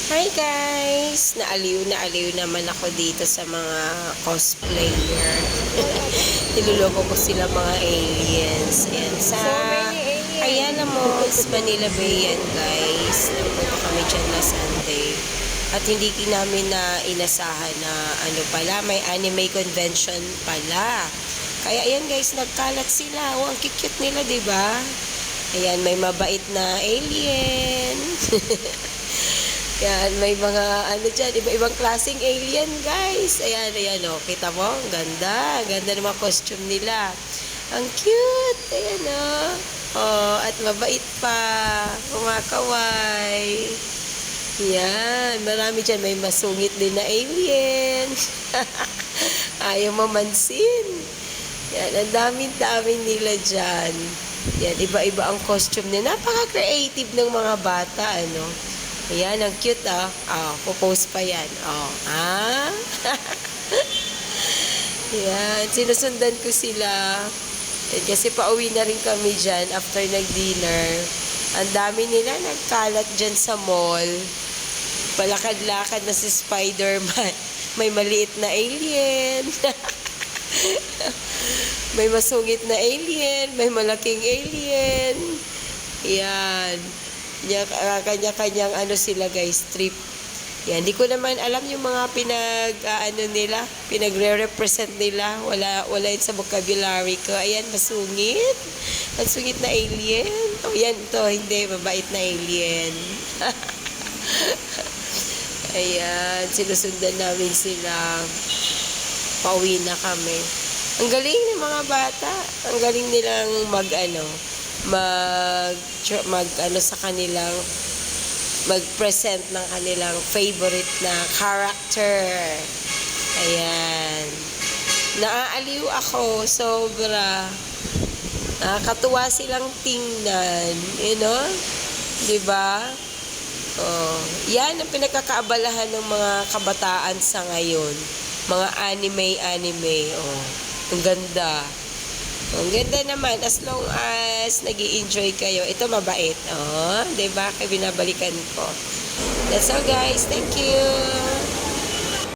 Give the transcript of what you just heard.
Hi guys! Naaliw naman ako dito sa mga cosplayer. Niluloko ko sila mga aliens. Ayan, sa Ayala Malls, Manila Bay yan guys. Nagpunta kami dyan na Sunday. At hindi namin na inasahan na may anime convention pala. Kaya ayan guys, nagkalat sila. Oh, ang cute nila, diba? Ayan, may mabait na alien. Yan, may mga dyan, iba-ibang klaseng alien, guys. Ayan, oh. Kita mo? Ang ganda. Ganda ng mga costume nila. Ang cute. Ayan, oh. Oh, at mabait pa. Kumakaway. Yan, marami dyan. May masungit din na alien. Ayaw mamansin. Yan, ang daming nila dyan. Yan, iba-iba ang costume nila. Napaka-creative ng mga bata, ano. Ayan, ang cute, ah. Oh, popost pa yan. Oh, ah. Yan, sinusundan ko sila. Kasi pauwi na rin kami dyan after nag-dinner. Ang dami nila nagkalat dyan sa mall. Palakad-lakad na si Spider-Man. May maliit na alien. May masungit na alien. May malaking alien. Yan. Kanya-kanyang sila guys, trip. Yan, hindi ko naman alam yung mga pinagre-represent nila. Wala yun sa vocabulary ko. Ayan, masungit. Masungit na alien. O yan, ito, hindi, mabait na alien. Ayan, sinusundan namin sila. Pauwi na kami. Ang galing ng mga bata. Ang galing nilang sa kanilang mag-present ng kanilang favorite na character. Ayan. Naaaliw ako sobra. Nakakatuwa silang tingnan, you know? 'Di ba? Oh, 'yan ang pinagkakaabalahan ng mga kabataan sa ngayon. Mga anime. Oh, ang ganda. Ang ganda naman, as long as nag-i-enjoy kayo. Ito mabait. Oh, 'di ba? Kaya binabalikan ko. That's all guys. Thank you.